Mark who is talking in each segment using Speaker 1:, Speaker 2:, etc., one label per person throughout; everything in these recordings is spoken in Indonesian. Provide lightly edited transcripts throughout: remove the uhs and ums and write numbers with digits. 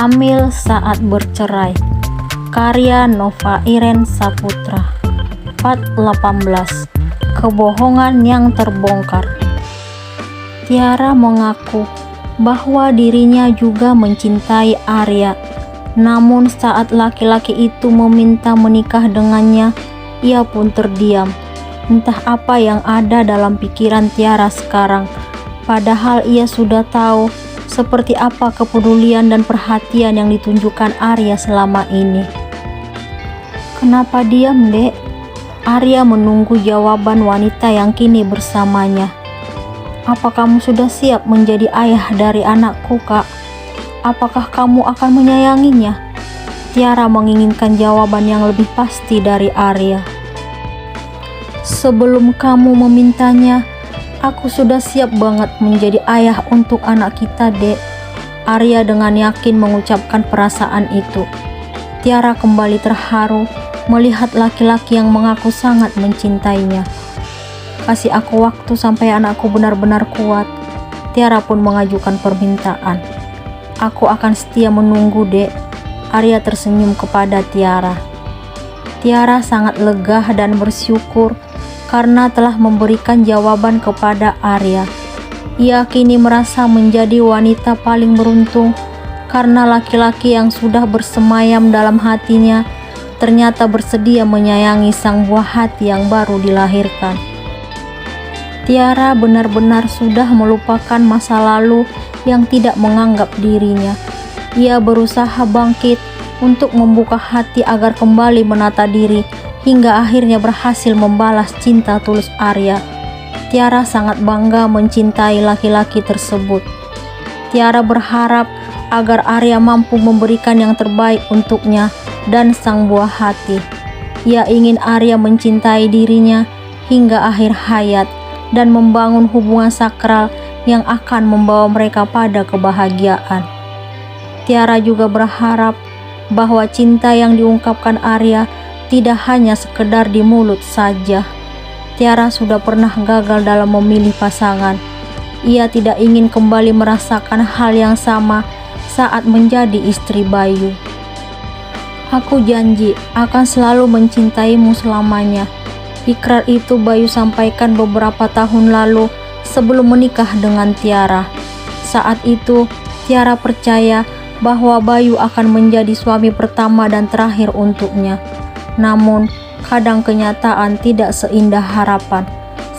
Speaker 1: Hamil saat bercerai. Karya Nova Iren Saputra. Part 18. Kebohongan yang terbongkar. Tiara mengaku bahwa dirinya juga mencintai Arya. Namun saat laki-laki itu meminta menikah dengannya, ia pun terdiam. Entah apa yang ada dalam pikiran Tiara sekarang. Padahal ia sudah tahu seperti apa kepedulian dan perhatian yang ditunjukkan Arya selama ini. Kenapa diam, Dek? Arya menunggu jawaban wanita yang kini bersamanya. Apa kamu sudah siap menjadi ayah dari anakku, Kak? Apakah kamu akan menyayanginya? Tiara menginginkan jawaban yang lebih pasti dari Arya. Sebelum kamu memintanya, aku sudah siap banget menjadi ayah untuk anak kita, Dek. Arya dengan yakin mengucapkan perasaan itu. Tiara kembali terharu melihat laki-laki yang mengaku sangat mencintainya. Kasih aku waktu sampai anakku benar-benar kuat. Tiara pun mengajukan permintaan. Aku akan setia menunggu, Dek. Arya tersenyum kepada Tiara. Tiara sangat lega dan bersyukur karena telah memberikan jawaban kepada Arya. Ia kini merasa menjadi wanita paling beruntung karena laki-laki yang sudah bersemayam dalam hatinya ternyata bersedia menyayangi sang buah hati yang baru dilahirkan. Tiara benar-benar sudah melupakan masa lalu yang tidak menganggap dirinya. Ia berusaha bangkit untuk membuka hati agar kembali menata diri hingga akhirnya berhasil membalas cinta tulus Arya. Tiara sangat bangga mencintai laki-laki tersebut. Tiara berharap agar Arya mampu memberikan yang terbaik untuknya dan sang buah hati. Ia ingin Arya mencintai dirinya hingga akhir hayat dan membangun hubungan sakral yang akan membawa mereka pada kebahagiaan. Tiara juga berharap bahwa cinta yang diungkapkan Arya tidak hanya sekedar di mulut saja. Tiara sudah pernah gagal dalam memilih pasangan. Ia tidak ingin kembali merasakan hal yang sama saat menjadi istri Bayu. Aku janji akan selalu mencintaimu selamanya. Ikrar itu Bayu sampaikan beberapa tahun lalu sebelum menikah dengan Tiara. Saat itu, Tiara percaya bahwa Bayu akan menjadi suami pertama dan terakhir untuknya. Namun, kadang kenyataan tidak seindah harapan.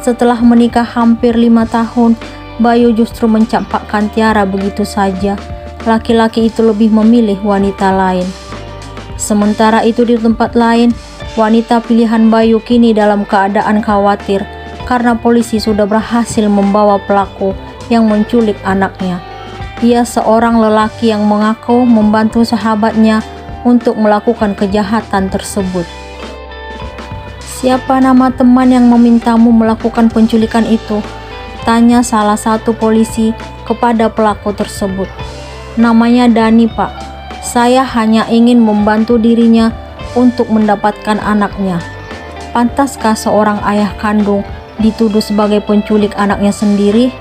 Speaker 1: Setelah menikah hampir 5 tahun, Bayu justru mencampakkan Tiara begitu saja. Laki-laki itu lebih memilih wanita lain. Sementara itu di tempat lain, wanita pilihan Bayu kini dalam keadaan khawatir karena polisi sudah berhasil membawa pelaku yang menculik anaknya. Ia seorang lelaki yang mengaku membantu sahabatnya untuk melakukan kejahatan tersebut. Siapa nama teman yang memintamu melakukan penculikan itu? Tanya salah satu polisi kepada pelaku tersebut. Namanya Dani, Pak. Saya hanya ingin membantu dirinya untuk mendapatkan anaknya. Pantaskah seorang ayah kandung dituduh sebagai penculik anaknya sendiri?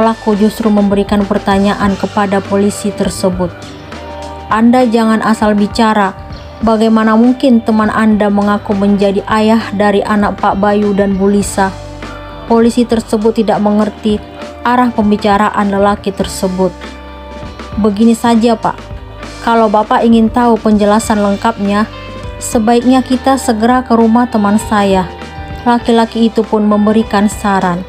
Speaker 1: Pelaku justru memberikan pertanyaan kepada polisi tersebut. Anda jangan asal bicara. Bagaimana mungkin teman Anda mengaku menjadi ayah dari anak Pak Bayu dan Bu Lisa? Polisi tersebut tidak mengerti arah pembicaraan lelaki tersebut. Begini saja, Pak. Kalau Bapak ingin tahu penjelasan lengkapnya, sebaiknya kita segera ke rumah teman saya. Laki-laki itu pun memberikan saran.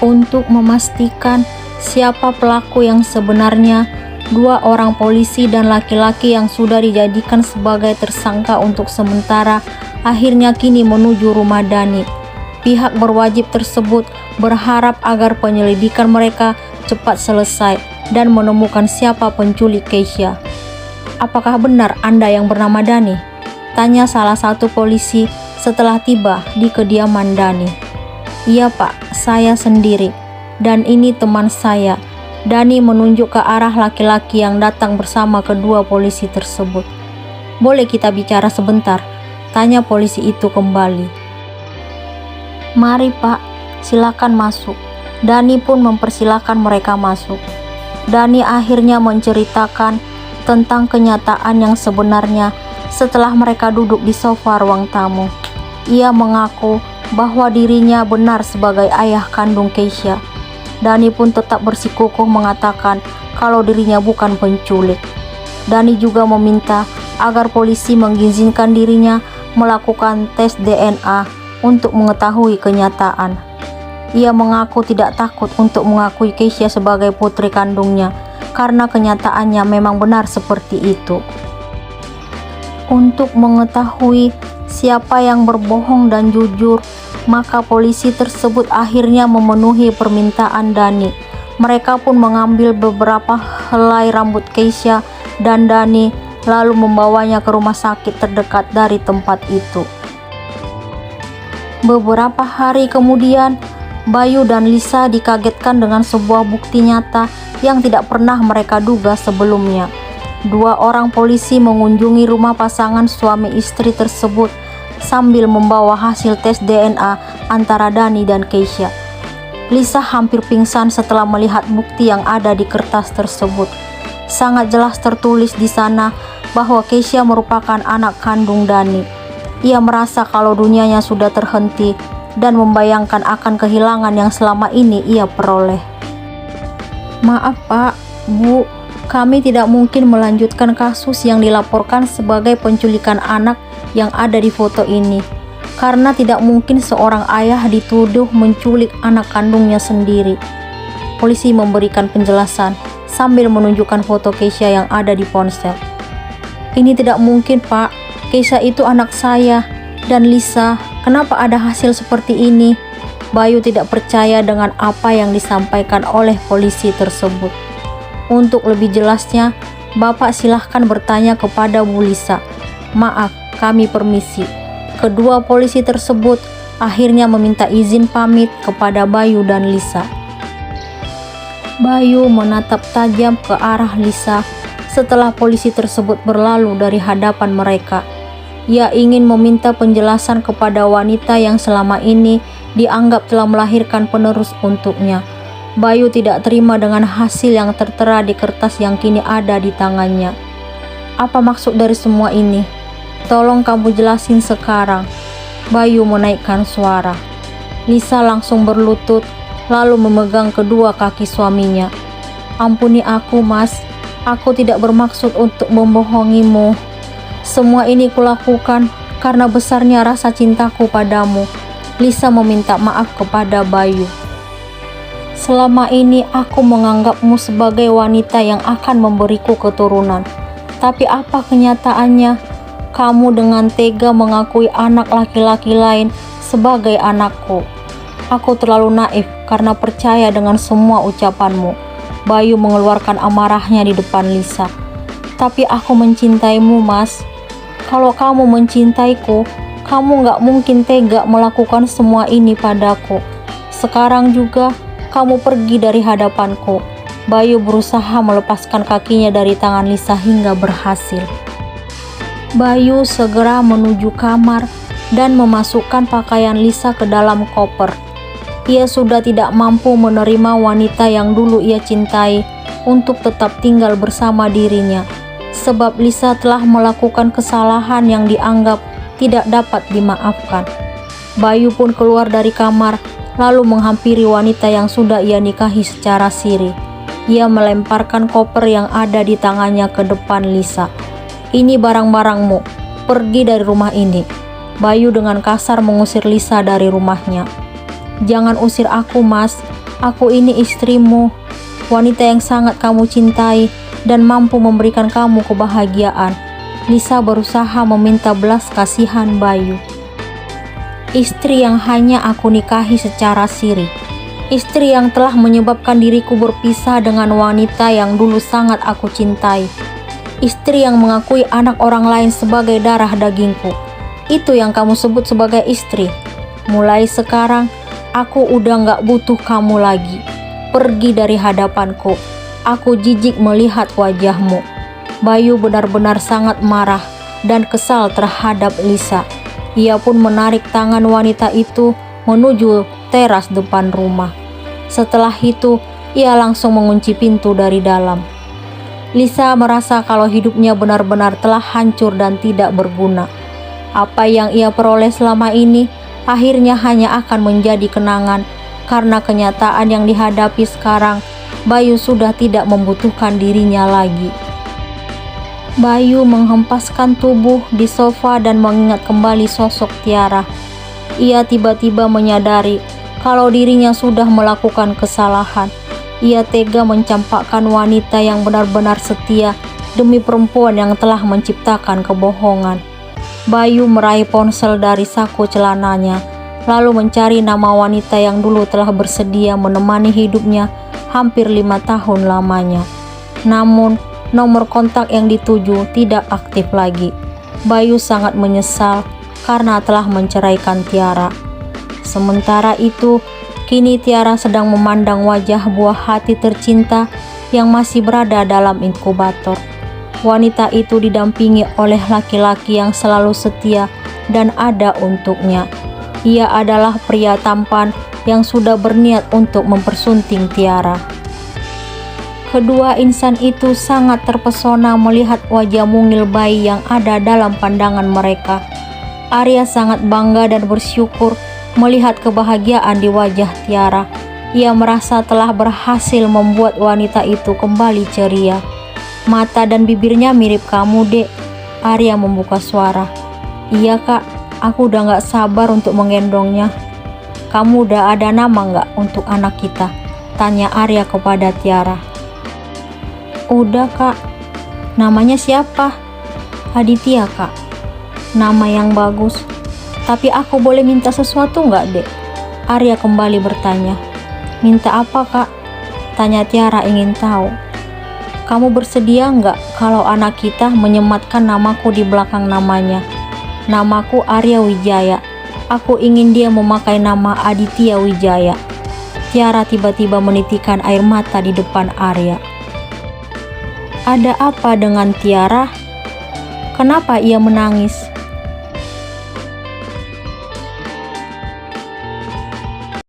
Speaker 1: Untuk memastikan siapa pelaku yang sebenarnya, 2 orang polisi dan laki-laki yang sudah dijadikan sebagai tersangka untuk sementara akhirnya kini menuju rumah Dani. Pihak berwajib tersebut berharap agar penyelidikan mereka cepat selesai dan menemukan siapa penculik Keisha. Apakah benar Anda yang bernama Dani? Tanya salah satu polisi setelah tiba di kediaman Dani. Iya, Pak, saya sendiri. Dan ini teman saya. Dani menunjuk ke arah laki-laki yang datang bersama kedua polisi tersebut. Boleh kita bicara sebentar? Tanya polisi itu kembali. Mari, Pak, silakan masuk. Dani pun mempersilahkan mereka masuk. Dani akhirnya menceritakan tentang kenyataan yang sebenarnya setelah mereka duduk di sofa ruang tamu. Ia mengaku bahwa dirinya benar sebagai ayah kandung Keisha. Dani pun tetap bersikukuh mengatakan kalau dirinya bukan penculik. Dani juga meminta agar polisi mengizinkan dirinya melakukan tes DNA untuk mengetahui kenyataan. Ia mengaku tidak takut untuk mengakui Keisha sebagai putri kandungnya karena kenyataannya memang benar seperti itu. Untuk mengetahui siapa yang berbohong dan jujur, maka polisi tersebut akhirnya memenuhi permintaan Dani. Mereka pun mengambil beberapa helai rambut Keisha dan Dani lalu membawanya ke rumah sakit terdekat dari tempat itu. Beberapa hari kemudian, Bayu dan Lisa dikagetkan dengan sebuah bukti nyata yang tidak pernah mereka duga sebelumnya. 2 orang polisi mengunjungi rumah pasangan suami istri tersebut sambil membawa hasil tes DNA antara Dani dan Keisha. Lisa hampir pingsan setelah melihat bukti yang ada di kertas tersebut. Sangat jelas tertulis di sana bahwa Keisha merupakan anak kandung Dani. Ia merasa kalau dunianya sudah terhenti dan membayangkan akan kehilangan yang selama ini ia peroleh. Maaf Pak, Bu, kami tidak mungkin melanjutkan kasus yang dilaporkan sebagai penculikan anak yang ada di foto ini, karena tidak mungkin seorang ayah dituduh menculik anak kandungnya sendiri. Polisi memberikan penjelasan sambil menunjukkan foto Keisha yang ada di ponsel. Ini tidak mungkin Pak, Keisha itu anak saya dan Lisa. Kenapa ada hasil seperti ini? Bayu tidak percaya dengan apa yang disampaikan oleh polisi tersebut. Untuk lebih jelasnya, Bapak silahkan bertanya kepada Bu Lisa. Maaf, kami permisi. Kedua polisi tersebut akhirnya meminta izin pamit kepada Bayu dan Lisa. Bayu menatap tajam ke arah Lisa setelah polisi tersebut berlalu dari hadapan mereka. Ia ingin meminta penjelasan kepada wanita yang selama ini dianggap telah melahirkan penerus untuknya. Bayu tidak terima dengan hasil yang tertera di kertas yang kini ada di tangannya. Apa maksud dari semua ini? Tolong kamu jelasin sekarang. Bayu menaikkan suara. Lisa langsung berlutut lalu memegang kedua kaki suaminya. Ampuni aku, Mas. Aku tidak bermaksud untuk membohongimu. Semua ini kulakukan karena besarnya rasa cintaku padamu. Lisa meminta maaf kepada Bayu. Selama ini aku menganggapmu sebagai wanita yang akan memberiku keturunan. Tapi apa kenyataannya? Kamu dengan tega mengakui anak laki-laki lain sebagai anakku. Aku terlalu naif karena percaya dengan semua ucapanmu. Bayu mengeluarkan amarahnya di depan Lisa. Tapi aku mencintaimu, Mas. Kalau kamu mencintaiku, kamu gak mungkin tega melakukan semua ini padaku. Sekarang juga kamu pergi dari hadapanku. Bayu berusaha melepaskan kakinya dari tangan Lisa hingga berhasil. Bayu segera menuju kamar dan memasukkan pakaian Lisa ke dalam koper. Ia sudah tidak mampu menerima wanita yang dulu ia cintai untuk tetap tinggal bersama dirinya, sebab Lisa telah melakukan kesalahan yang dianggap tidak dapat dimaafkan. Bayu pun keluar dari kamar lalu menghampiri wanita yang sudah ia nikahi secara sirih. Ia melemparkan koper yang ada di tangannya ke depan Lisa. Ini barang-barangmu, pergi dari rumah ini. Bayu dengan kasar mengusir Lisa dari rumahnya. Jangan usir aku, Mas. Aku ini istrimu, wanita yang sangat kamu cintai dan mampu memberikan kamu kebahagiaan. Lisa berusaha meminta belas kasihan Bayu. Istri yang hanya aku nikahi secara siri. Istri yang telah menyebabkan diriku berpisah dengan wanita yang dulu sangat aku cintai. Istri yang mengakui anak orang lain sebagai darah dagingku. Itu yang kamu sebut sebagai istri. Mulai sekarang, aku udah gak butuh kamu lagi. Pergi dari hadapanku. Aku jijik melihat wajahmu. Bayu benar-benar sangat marah dan kesal terhadap Lisa. Ia pun menarik tangan wanita itu menuju teras depan rumah. Setelah itu, Ia langsung mengunci pintu dari dalam. Lisa merasa kalau hidupnya benar-benar telah hancur dan tidak berguna. Apa yang ia peroleh selama ini akhirnya hanya akan menjadi kenangan, karena kenyataan yang dihadapi sekarang, Bayu sudah tidak membutuhkan dirinya lagi. Bayu menghempaskan tubuh di sofa dan mengingat kembali sosok Tiara. Ia tiba-tiba menyadari kalau dirinya sudah melakukan kesalahan. Ia tega mencampakkan wanita yang benar-benar setia demi perempuan yang telah menciptakan kebohongan. Bayu meraih ponsel dari saku celananya, lalu mencari nama wanita yang dulu telah bersedia menemani hidupnya hampir 5 tahun lamanya. Namun, nomor kontak yang dituju tidak aktif lagi. Bayu sangat menyesal karena telah menceraikan Tiara. Sementara itu, kini Tiara sedang memandang wajah buah hati tercinta yang masih berada dalam inkubator. Wanita itu didampingi oleh laki-laki yang selalu setia dan ada untuknya. Ia adalah pria tampan yang sudah berniat untuk mempersunting Tiara. Kedua insan itu sangat terpesona melihat wajah mungil bayi yang ada dalam pandangan mereka. Arya sangat bangga dan bersyukur melihat kebahagiaan di wajah Tiara. Ia merasa telah berhasil membuat wanita itu kembali ceria. Mata dan bibirnya mirip kamu, Dek. Arya membuka suara. Iya, Kak. Aku udah gak sabar untuk menggendongnya. Kamu udah ada nama gak untuk anak kita? Tanya Arya kepada Tiara. Udah, Kak. Namanya siapa? Aditya, Kak. Nama yang bagus. Tapi aku boleh minta sesuatu nggak, Dek? Arya kembali bertanya. Minta apa, Kak? Tanya Tiara ingin tahu. Kamu bersedia nggak kalau anak kita menyematkan namaku di belakang namanya? Namaku Arya Wijaya. Aku ingin dia memakai nama Aditya Wijaya. Tiara tiba-tiba menitikkan air mata di depan Arya. Ada apa dengan Tiara? Kenapa ia menangis?